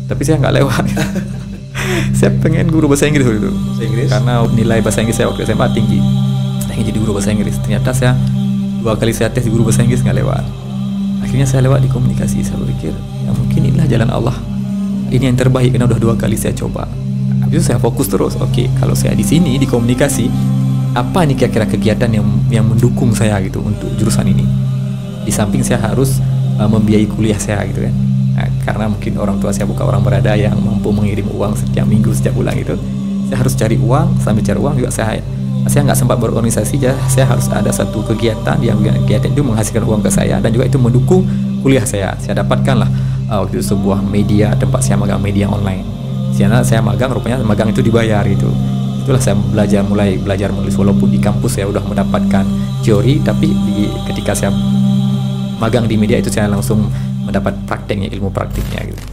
tapi saya nggak lewat. Saya pengen guru bahasa Inggris waktu itu. Karena nilai bahasa Inggris saya waktu SMA tinggi. Saya ingin jadi guru bahasa Inggris. Ternyata saya 2 kali saya tes di guru bahasa Inggris nggak lewat. Akhirnya saya lewat di komunikasi. Saya berpikir, ya mungkin inilah jalan Allah. Ini yang terbaik karena udah 2 kali saya coba. Habis itu saya fokus terus. Oke, kalau saya di sini di komunikasi, apa nih kira-kira kegiatan yang mendukung saya gitu untuk jurusan ini? Di samping saya harus membiayai kuliah saya gitu kan. Nah, karena mungkin orang tua saya bukan orang berada yang mampu mengirim uang setiap minggu, setiap bulan gitu. Saya harus cari uang, sambil cari uang juga saya nggak sempat berorganisasi. Saya harus ada satu kegiatan yang kegiatan itu menghasilkan uang ke saya dan juga itu mendukung kuliah saya. Saya dapatkanlah waktu itu sebuah media, tempat saya magang, media online. Karena saya magang, rupanya magang itu dibayar gitu. Itulah saya mulai belajar menulis, walaupun di kampus saya udah mendapatkan teori, tapi ketika saya magang di media itu saya langsung mendapat prakteknya, ilmu praktiknya gitu.